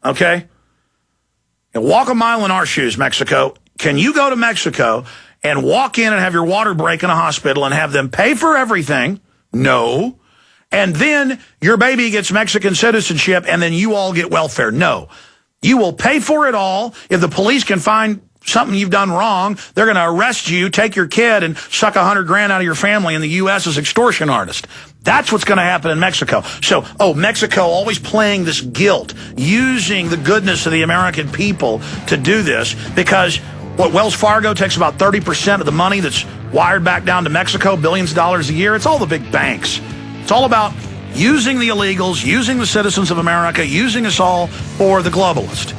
okay? And walk a mile in our shoes, Mexico. Can you go to Mexico and walk in and have your water break in a hospital and have them pay for everything? No. And then your baby gets Mexican citizenship and then you all get welfare? No. You will pay for it all. If the police can find something you've done wrong, they're going to arrest you, take your kid, and suck $100 grand out of your family in the U.S. as extortion artist. That's what's going to happen in Mexico. So, Mexico always playing this guilt, using the goodness of the American people to do this, because what Wells Fargo takes about 30% of the money that's wired back down to Mexico, billions of dollars a year. It's all the big banks. It's all about using the illegals, using the citizens of America, using us all for the globalist.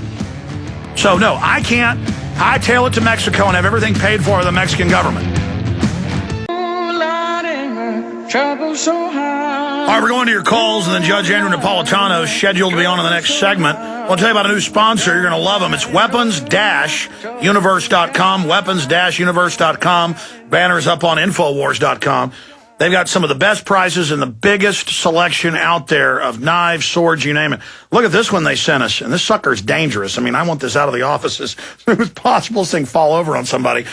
So, no, I can't hightail it to Mexico and have everything paid for by the Mexican government. All right, we're going to your calls, and then Judge Andrew Napolitano is scheduled to be on in the next segment. I'll tell you about a new sponsor. You're going to love them. It's weapons-universe.com, weapons-universe.com. Banners up on Infowars.com. They've got some of the best prices and the biggest selection out there of knives, swords, you name it. Look at this one they sent us, and this sucker's dangerous. I mean, I want this out of the offices. It was possible this thing fall over on somebody.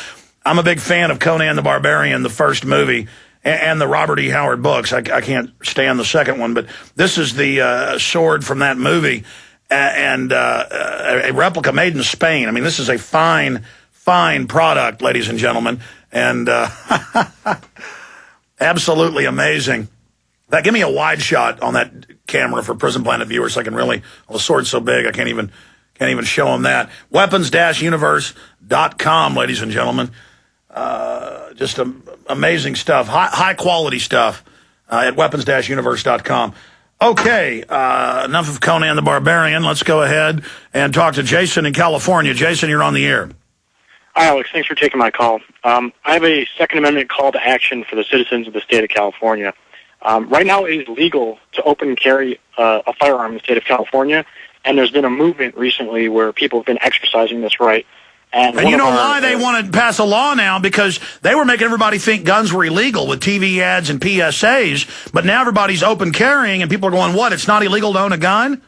I'm a big fan of Conan the Barbarian, the first movie, and the Robert E. Howard books. I can't stand the second one, but this is the sword from that movie, and a replica made in Spain. I mean, this is a fine, fine product, ladies and gentlemen, and absolutely amazing. Give me a wide shot on that camera for Prison Planet viewers so I can really, well, the sword's so big I can't even show them that. Weapons-universe.com, ladies and gentlemen. Just amazing stuff, high quality stuff at weapons-universe.com. Okay, enough of Conan the Barbarian. Let's go ahead and talk to Jason in California. Jason, you're on the air. Hi, Alex. Thanks for taking my call. I have a Second Amendment call to action for the citizens of the state of California. Right now it is legal to open and carry a firearm in the state of California, and there's been a movement recently where people have been exercising this right. And you know why they want to pass a law now? Because they were making everybody think guns were illegal with TV ads and PSAs, but now everybody's open carrying, and people are going, what, it's not illegal to own a gun?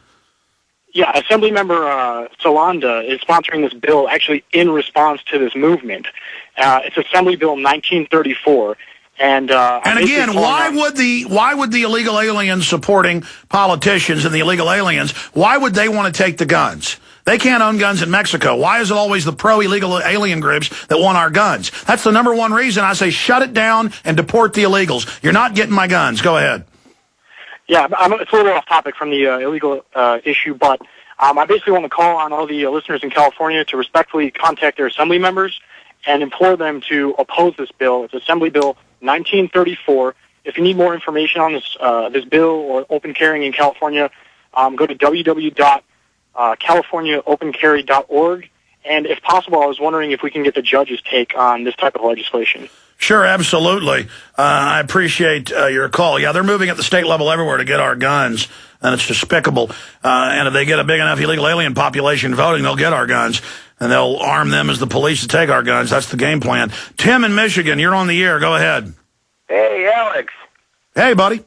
Yeah, Assemblymember Solanda is sponsoring this bill actually in response to this movement. It's Assembly Bill 1934. And again, why would the illegal aliens supporting politicians and the illegal aliens, why would they want to take the guns? They can't own guns in Mexico. Why is it always the pro-illegal alien groups that want our guns? That's the number one reason I say shut it down and deport the illegals. You're not getting my guns. Go ahead. Yeah, it's a little off topic from the illegal issue, but I basically want to call on all the listeners in California to respectfully contact their assembly members and implore them to oppose this bill. It's Assembly Bill 1934. If you need more information on this bill or open carrying in California, go to www.californiaopencarry.org. And if possible, I was wondering if we can get the judge's take on this type of legislation. Sure, absolutely. I appreciate your call. Yeah, they're moving at the state level everywhere to get our guns, and it's despicable. And if they get a big enough illegal alien population voting, they'll get our guns, and they'll arm them as the police to take our guns. That's the game plan. Tim in Michigan, you're on the air. Go ahead. Hey, Alex. Hey, buddy.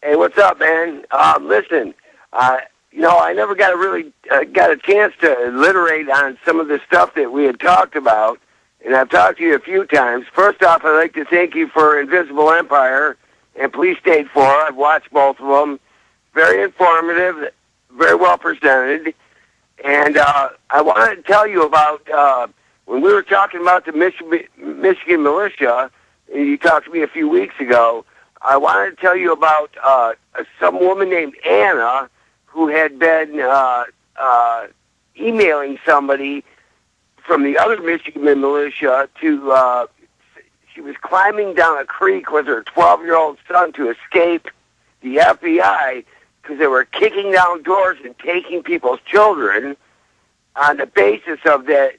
Hey, what's up, man? Listen, I never got a chance to alliterate on some of the stuff that we had talked about. And I've talked to you a few times. First off, I'd like to thank you for Invisible Empire and Police State 4. I've watched both of them. Very informative, very well presented. And I wanted to tell you about when we were talking about the Michigan militia, you talked to me a few weeks ago, I wanted to tell you about some woman named Anna who had been emailing somebody from the other Michigan militia to, she was climbing down a creek with her 12-year-old son to escape the FBI because they were kicking down doors and taking people's children on the basis of that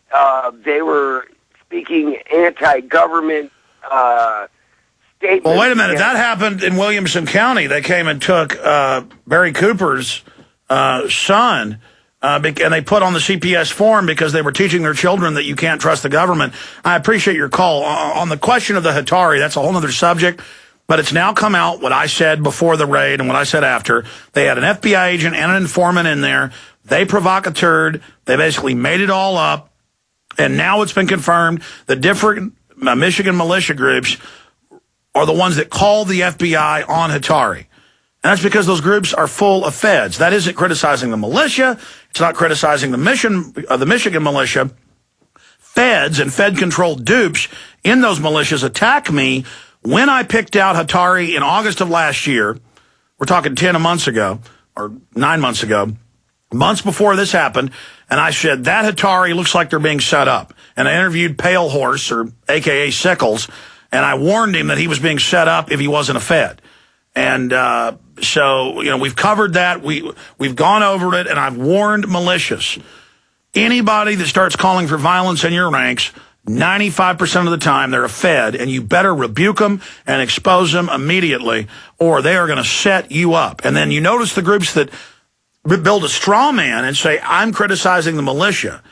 they were speaking anti-government statements. Well, wait a minute. That happened in Williamson County. They came and took Barry Cooper's son, and they put on the CPS form because they were teaching their children that you can't trust the government. I appreciate your call. On the question of the Hatari, that's a whole other subject, but it's now come out what I said before the raid and what I said after. They had an FBI agent and an informant in there They provocateured. They basically made it all up. And now it's been confirmed the different Michigan militia groups are the ones that called the FBI on Hatari. And that's because those groups are full of feds. That isn't criticizing the militia. It's not criticizing the Michigan militia. Feds and Fed-controlled dupes in those militias attack me when I picked out Hatari in August of last year. We're talking 10 months ago, or 9 months ago, months before this happened, and I said, that Hatari looks like they're being set up. And I interviewed Pale Horse, or a.k.a. Sickles, and I warned him that he was being set up if he wasn't a Fed. And so, you know, we've covered that. We've gone over it, and I've warned militias. Anybody that starts calling for violence in your ranks, 95% of the time, they're a Fed, and you better rebuke them and expose them immediately, or they are going to set you up. And then you notice the groups that build a straw man and say, I'm criticizing the militia.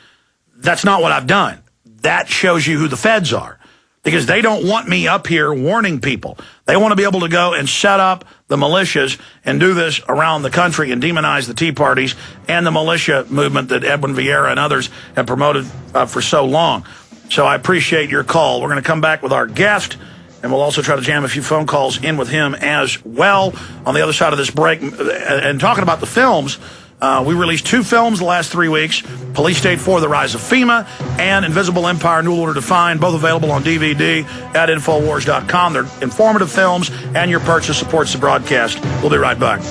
That's not what I've done. That shows you who the Feds are, because they don't want me up here warning people. They want to be able to go and set up the militias and do this around the country and demonize the Tea Parties and the militia movement that Edwin Vieira and others have promoted for so long. So I appreciate your call. We're going to come back with our guest, and we'll also try to jam a few phone calls in with him as well on the other side of this break. And talking about the films, we released 2 films the last 3 weeks, Police State 4, The Rise of FEMA, and Invisible Empire, New Order Defined, both available on DVD at Infowars.com. They're informative films, and your purchase supports the broadcast. We'll be right back.